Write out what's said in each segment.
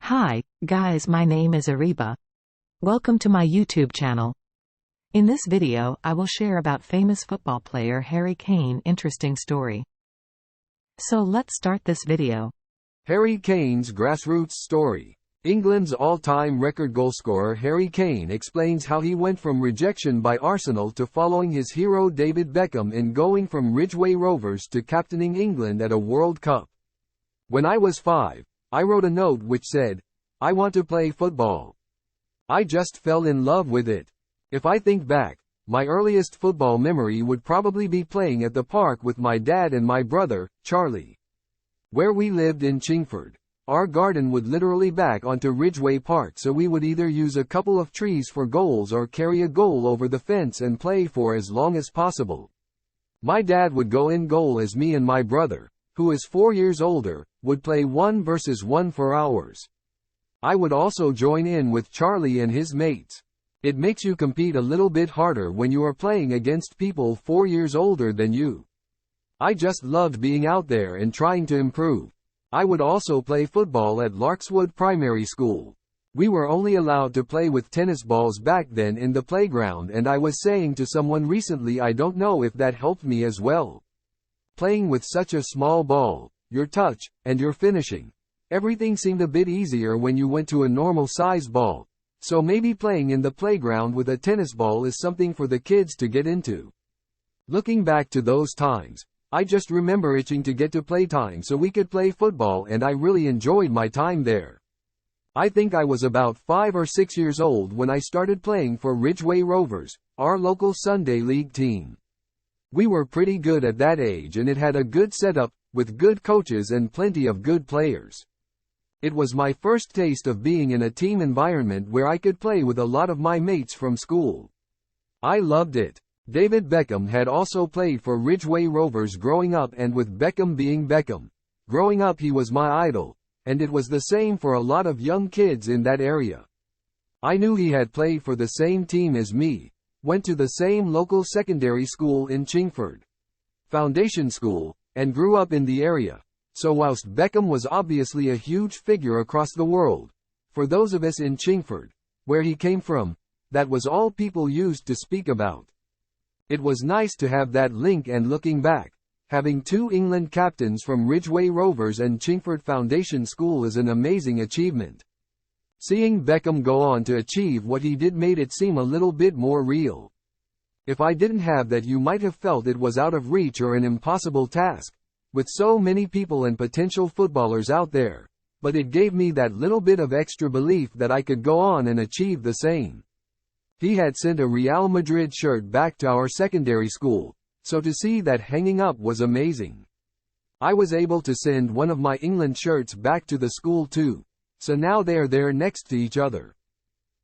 Hi, guys, my name is Ariba. Welcome to my YouTube channel. In this video, I will share about famous football player Harry Kane interesting story. So let's start this video. Harry Kane's Grassroots Story. England's all-time record goalscorer Harry Kane explains how he went from rejection by Arsenal to following his hero David Beckham in going from Ridgeway Rovers to captaining England at a World Cup. When I was 5, I wrote a note which said, "I want to play football." I just fell in love with it. If I think back, my earliest football memory would probably be playing at the park with my dad and my brother, Charlie. Where we lived in Chingford, our garden would literally back onto Ridgeway Park, so we would either use a couple of trees for goals or carry a goal over the fence and play for as long as possible. My dad would go in goal as me and my brother, who is 4 years older, would play 1 versus 1 for hours. I would also join in with Charlie and his mates. It makes you compete a little bit harder when you are playing against people 4 years older than you. I just loved being out there and trying to improve. I would also play football at Larkswood Primary School. We were only allowed to play with tennis balls back then in the playground, and I was saying to someone recently, I don't know if that helped me as well. Playing with such a small ball, your touch, and your finishing. Everything seemed a bit easier when you went to a normal size ball. So maybe playing in the playground with a tennis ball is something for the kids to get into. Looking back to those times, I just remember itching to get to playtime so we could play football, and I really enjoyed my time there. I think I was about 5 or 6 years old when I started playing for Ridgeway Rovers, our local Sunday league team. We were pretty good at that age, and it had a good setup, with good coaches and plenty of good players. It was my first taste of being in a team environment where I could play with a lot of my mates from school. I loved it. David Beckham had also played for Ridgeway Rovers growing up, and with Beckham being Beckham, growing up he was my idol, and it was the same for a lot of young kids in that area. I knew he had played for the same team as me, went to the same local secondary school in Chingford, foundation school, and grew up in the area. So whilst Beckham was obviously a huge figure across the world, for those of us in Chingford, where he came from, that was all people used to speak about. It was nice to have that link, and looking back, having 2 England captains from Ridgeway Rovers and Chingford Foundation School is an amazing achievement. Seeing Beckham go on to achieve what he did made it seem a little bit more real. If I didn't have that, you might have felt it was out of reach or an impossible task, with so many people and potential footballers out there, but it gave me that little bit of extra belief that I could go on and achieve the same. He had sent a Real Madrid shirt back to our secondary school, so to see that hanging up was amazing. I was able to send one of my England shirts back to the school too, so now they're there next to each other.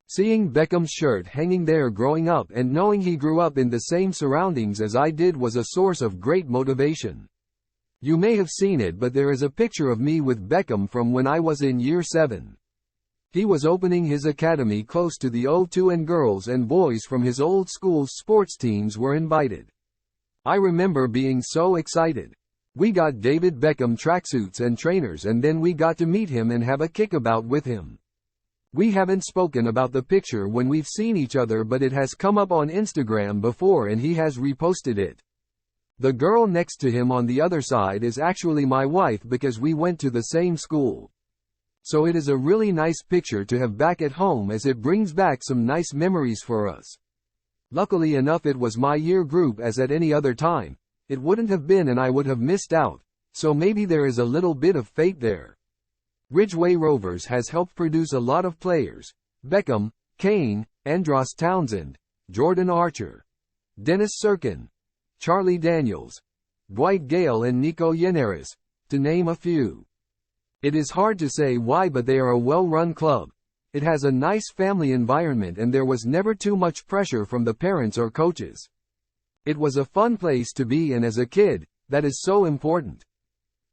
Seeing Beckham's shirt hanging there growing up and knowing he grew up in the same surroundings as I did was a source of great motivation. You may have seen it, but there is a picture of me with Beckham from when I was in year 7. He was opening his academy close to the O2, and girls and boys from his old school's sports teams were invited. I remember being so excited. We got David Beckham tracksuits and trainers, and then we got to meet him and have a kickabout with him. We haven't spoken about the picture when we've seen each other, but it has come up on Instagram before and he has reposted it. The girl next to him on the other side is actually my wife, because we went to the same school. So it is a really nice picture to have back at home, as it brings back some nice memories for us. Luckily enough, it was my year group, as at any other time, it wouldn't have been, and I would have missed out, so maybe there is a little bit of fate there. Ridgeway Rovers has helped produce a lot of players: Beckham, Kane, Andros Townsend, Jordan Archer, Dennis Sirkin, Charlie Daniels, Dwight Gale and Nico Yeneris, to name a few. It is hard to say why, but they are a well-run club. It has a nice family environment, and there was never too much pressure from the parents or coaches. It was a fun place to be, and as a kid, that is so important.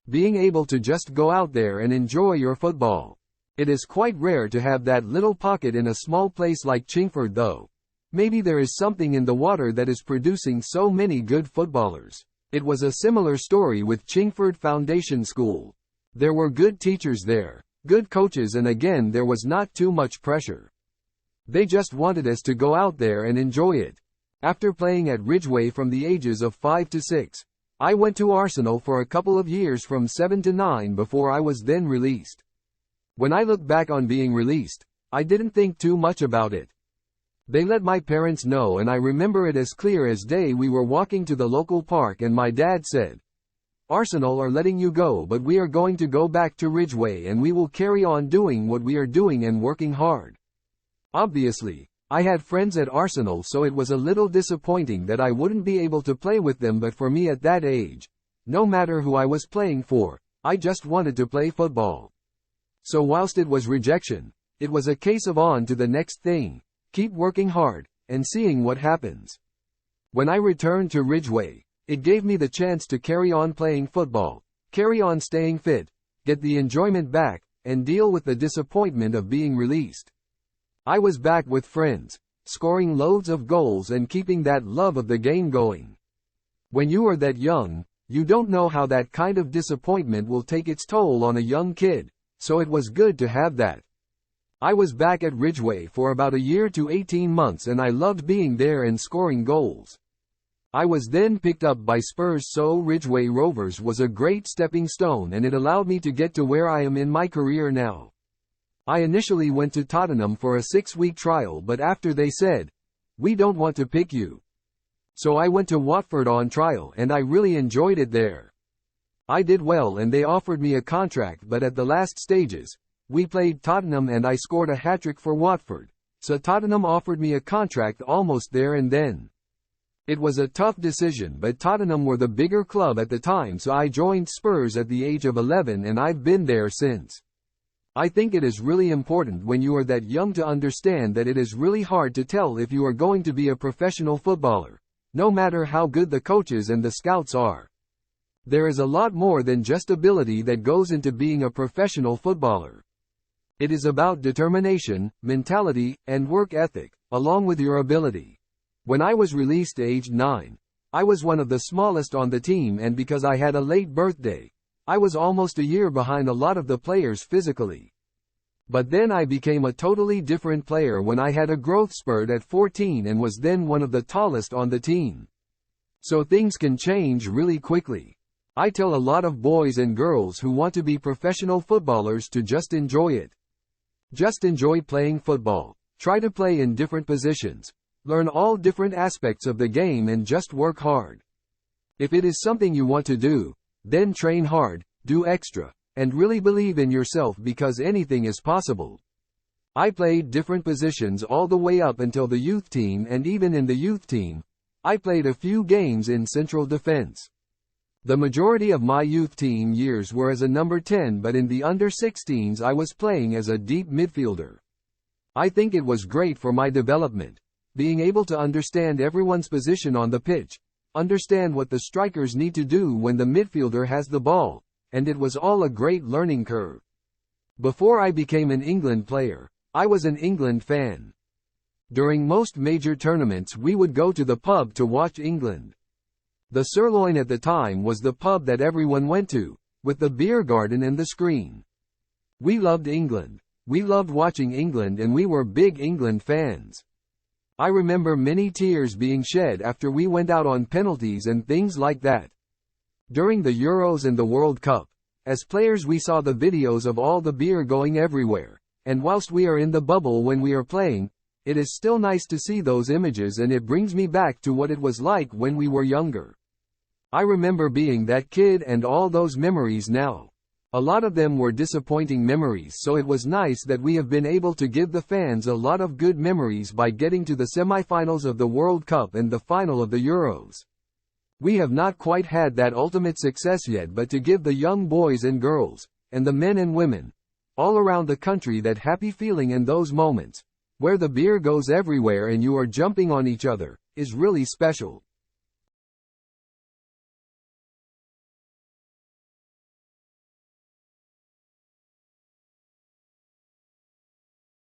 Being able to just go out there and enjoy your football. It is quite rare to have that little pocket in a small place like Chingford though. Maybe there is something in the water that is producing so many good footballers. It was a similar story with Chingford Foundation School. There were good teachers there, good coaches, and again there was not too much pressure. They just wanted us to go out there and enjoy it. After playing at Ridgeway from the ages of 5 to 6, I went to Arsenal for a couple of years from 7 to 9 before I was then released. When I look back on being released, I didn't think too much about it. They let my parents know, and I remember it as clear as day. We were walking to the local park and my dad said, "Arsenal are letting you go, but we are going to go back to Ridgeway and we will carry on doing what we are doing and working hard." Obviously, I had friends at Arsenal, so it was a little disappointing that I wouldn't be able to play with them, but for me at that age, no matter who I was playing for, I just wanted to play football. So whilst it was rejection, it was a case of on to the next thing, keep working hard, and seeing what happens. When I returned to Ridgeway, it gave me the chance to carry on playing football, carry on staying fit, get the enjoyment back, and deal with the disappointment of being released. I was back with friends, scoring loads of goals and keeping that love of the game going. When you are that young, you don't know how that kind of disappointment will take its toll on a young kid, so it was good to have that. I was back at Ridgeway for about a year to 18 months and I loved being there and scoring goals. I was then picked up by Spurs, so Ridgeway Rovers was a great stepping stone and it allowed me to get to where I am in my career now. I initially went to Tottenham for a 6-week trial, but after they said, "We don't want to pick you." So I went to Watford on trial and I really enjoyed it there. I did well and they offered me a contract, but at the last stages, we played Tottenham and I scored a hat-trick for Watford, so Tottenham offered me a contract almost there and then. It was a tough decision, but Tottenham were the bigger club at the time, so I joined Spurs at the age of 11 and I've been there since. I think it is really important when you are that young to understand that it is really hard to tell if you are going to be a professional footballer, no matter how good the coaches and the scouts are. There is a lot more than just ability that goes into being a professional footballer. It is about determination, mentality, and work ethic, along with your ability. When I was released aged 9, I was one of the smallest on the team, and because I had a late birthday, I was almost a year behind a lot of the players physically. But then I became a totally different player when I had a growth spurt at 14 and was then one of the tallest on the team. So things can change really quickly. I tell a lot of boys and girls who want to be professional footballers to just enjoy it. Just enjoy playing football. Try to play in different positions. Learn all different aspects of the game and just work hard. If it is something you want to do, then train hard, do extra, and really believe in yourself, because anything is possible. I played different positions all the way up until the youth team, and even in the youth team, I played a few games in central defense. The majority of my youth team years were as a number 10, but in the under-16s I was playing as a deep midfielder. I think it was great for my development, being able to understand everyone's position on the pitch, understand what the strikers need to do when the midfielder has the ball, and it was all a great learning curve. Before I became an England player, I was an England fan. During most major tournaments we would go to the pub to watch England. The Sirloin at the time was the pub that everyone went to, with the beer garden and the screen. We loved England. We loved watching England and we were big England fans. I remember many tears being shed after we went out on penalties and things like that. During the Euros and the World Cup, as players we saw the videos of all the beer going everywhere, and whilst we are in the bubble when we are playing, it is still nice to see those images and it brings me back to what it was like when we were younger. I remember being that kid and all those memories now. A lot of them were disappointing memories, so it was nice that we have been able to give the fans a lot of good memories by getting to the semi-finals of the World Cup and the final of the Euros. We have not quite had that ultimate success yet, but to give the young boys and girls, and the men and women, all around the country that happy feeling in those moments, where the beer goes everywhere and you are jumping on each other, is really special.